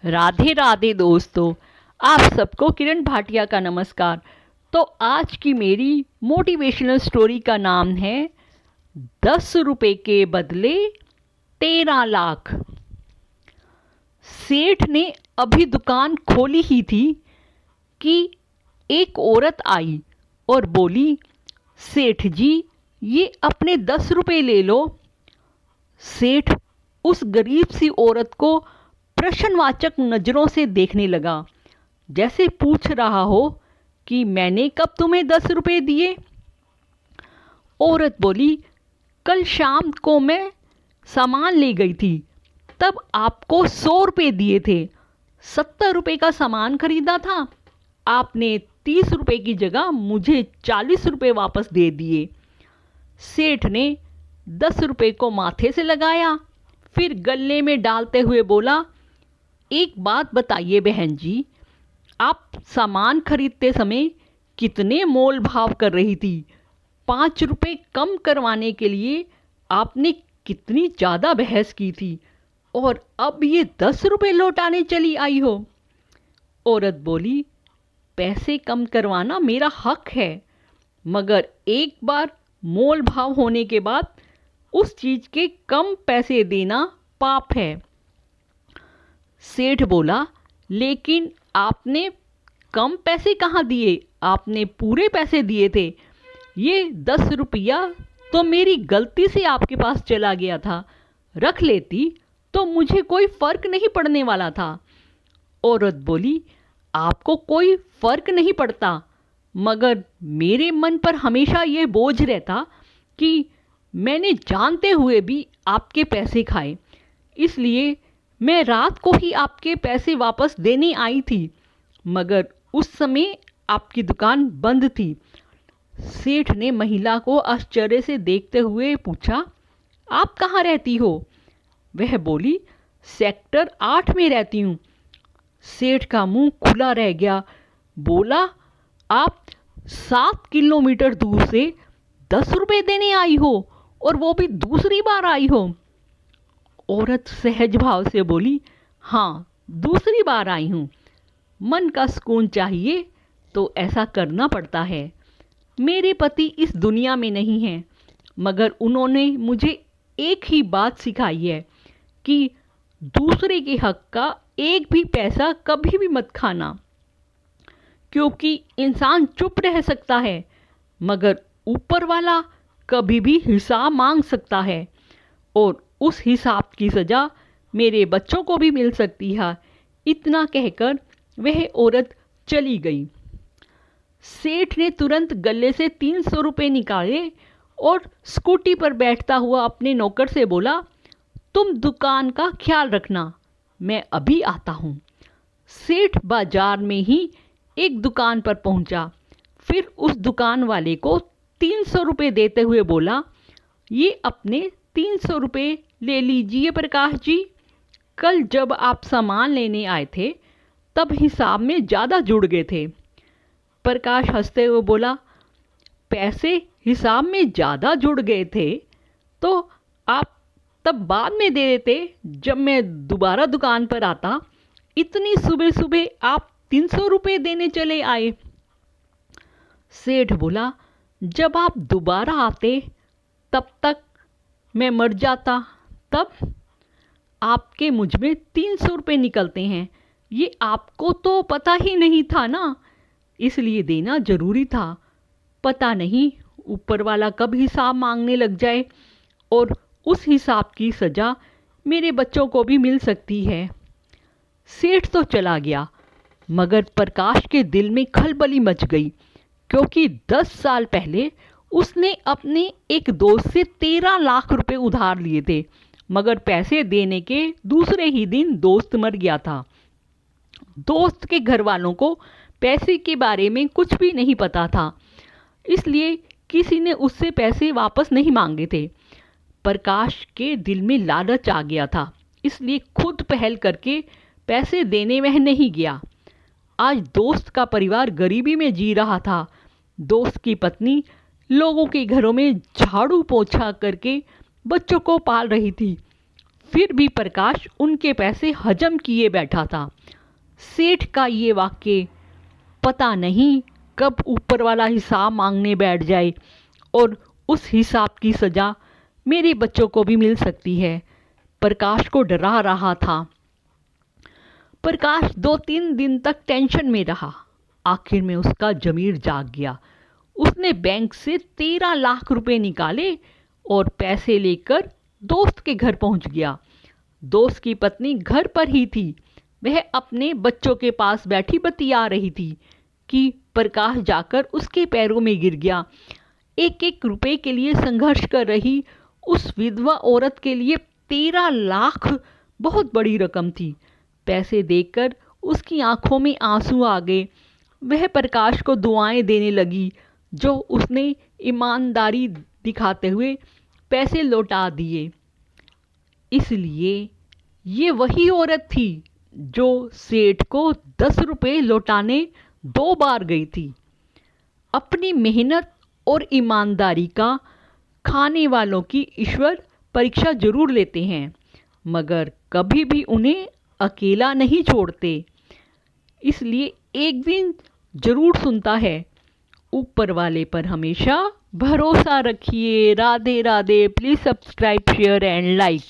राधे राधे दोस्तों। आप सबको किरण भाटिया का नमस्कार। तो आज की मेरी मोटिवेशनल स्टोरी का नाम है 10 रुपए के बदले 13 लाख। सेठ ने अभी दुकान खोली ही थी कि एक औरत आई और बोली, सेठ जी ये अपने 10 रुपए ले लो। सेठ उस गरीब सी औरत को प्रश्नवाचक नज़रों से देखने लगा, जैसे पूछ रहा हो कि मैंने कब तुम्हें 10 रुपए दिए। औरत बोली, कल शाम को मैं सामान ले गई थी, तब आपको 100 रुपए दिए थे। 70 रुपए का सामान खरीदा था, आपने 30 रुपए की जगह मुझे 40 रुपए वापस दे दिए। सेठ ने 10 रुपए को माथे से लगाया, फिर गले में डालते हुए बोला, एक बात बताइए बहन जी, आप सामान खरीदते समय कितने मोल भाव कर रही थी? 5 रुपए कम करवाने के लिए आपने कितनी ज़्यादा बहस की थी, और अब ये 10 रुपए लौटाने चली आई हो। औरत बोली, पैसे कम करवाना मेरा हक है, मगर एक बार मोल भाव होने के बाद उस चीज़ के कम पैसे देना पाप है। सेठ बोला, लेकिन आपने कम पैसे कहाँ दिए, आपने पूरे पैसे दिए थे। ये 10 रुपया तो मेरी गलती से आपके पास चला गया था, रख लेती तो मुझे कोई फर्क नहीं पड़ने वाला था। औरत बोली, आपको कोई फर्क नहीं पड़ता, मगर मेरे मन पर हमेशा ये बोझ रहता कि मैंने जानते हुए भी आपके पैसे खाए, इसलिए मैं रात को ही आपके पैसे वापस देने आई थी, मगर उस समय आपकी दुकान बंद थी। सेठ ने महिला को आश्चर्य से देखते हुए पूछा, आप कहाँ रहती हो? वह बोली, सेक्टर 8 में रहती हूँ। सेठ का मुंह खुला रह गया। बोला, आप 7 किलोमीटर दूर से 10 रुपए देने आई हो, और वो भी दूसरी बार आई हो। औरत सहज भाव से बोली, हाँ दूसरी बार आई हूँ। मन का सुकून चाहिए तो ऐसा करना पड़ता है। मेरे पति इस दुनिया में नहीं हैं, मगर उन्होंने मुझे एक ही बात सिखाई है कि दूसरे के हक का एक भी पैसा कभी भी मत खाना, क्योंकि इंसान चुप रह सकता है, मगर ऊपर वाला कभी भी हिसाब मांग सकता है, और उस हिसाब की सज़ा मेरे बच्चों को भी मिल सकती है। इतना कहकर वह औरत चली गई। सेठ ने तुरंत गले से 300 रुपये निकाले और स्कूटी पर बैठता हुआ अपने नौकर से बोला, तुम दुकान का ख्याल रखना, मैं अभी आता हूँ। सेठ बाजार में ही एक दुकान पर पहुँचा, फिर उस दुकान वाले को 300 रुपये देते हुए बोला, ये अपने 300 रुपये ले लीजिए प्रकाश जी, कल जब आप सामान लेने आए थे तब हिसाब में ज़्यादा जुड़ गए थे। प्रकाश हंसते हुए बोला, पैसे हिसाब में ज़्यादा जुड़ गए थे तो आप तब बाद में दे देते, जब मैं दोबारा दुकान पर आता। इतनी सुबह सुबह आप 300 रुपये देने चले आए। सेठ बोला, जब आप दोबारा आते तब तक मैं मर जाता, तब आपके मुझ में 300 रुपये निकलते हैं, ये आपको तो पता ही नहीं था ना, इसलिए देना जरूरी था। पता नहीं ऊपर वाला कब हिसाब मांगने लग जाए, और उस हिसाब की सज़ा मेरे बच्चों को भी मिल सकती है। सेठ तो चला गया, मगर प्रकाश के दिल में खलबली मच गई, क्योंकि 10 साल पहले उसने अपने एक दोस्त से 13 लाख रुपए उधार लिए थे, मगर पैसे देने के दूसरे ही दिन दोस्त मर गया था। दोस्त के घर वालों को पैसे के बारे में कुछ भी नहीं पता था, इसलिए किसी ने उससे पैसे वापस नहीं मांगे थे। प्रकाश के दिल में लालच आ गया था, इसलिए खुद पहल करके पैसे देने वह नहीं गया। आज दोस्त का परिवार गरीबी में जी रहा था। दोस्त की पत्नी लोगों के घरों में झाड़ू पोछा करके बच्चों को पाल रही थी। फिर भी प्रकाश उनके पैसे हजम किए बैठा था। सेठ का ये वाक्य पता नहीं कब ऊपर वाला हिसाब मांगने बैठ जाए और उस हिसाब की सज़ा मेरे बच्चों को भी मिल सकती है, प्रकाश को डरा रहा था। प्रकाश 2-3 दिन तक टेंशन में रहा। आखिर में उसका ज़मीर जाग गया। उसने बैंक से 13 लाख रुपए निकाले और पैसे लेकर दोस्त के घर पहुंच गया। दोस्त की पत्नी घर पर ही थी। वह अपने बच्चों के पास बैठी बतिया रही थी कि प्रकाश जाकर उसके पैरों में गिर गया। एक एक रुपए के लिए संघर्ष कर रही उस विधवा औरत के लिए 13 लाख बहुत बड़ी रकम थी। पैसे देखकर उसकी आंखों में आंसू आ गए। वह प्रकाश को दुआएं देने लगी, जो उसने ईमानदारी दिखाते हुए पैसे लौटा दिए। इसलिए ये वही औरत थी जो सेठ को 10 रुपये लौटाने 2 बार गई थी। अपनी मेहनत और ईमानदारी का खाने वालों की ईश्वर परीक्षा जरूर लेते हैं, मगर कभी भी उन्हें अकेला नहीं छोड़ते। इसलिए एक दिन जरूर सुनता है। ऊपर वाले पर हमेशा भरोसा रखिए। Radhe Radhe. Please subscribe, share and like.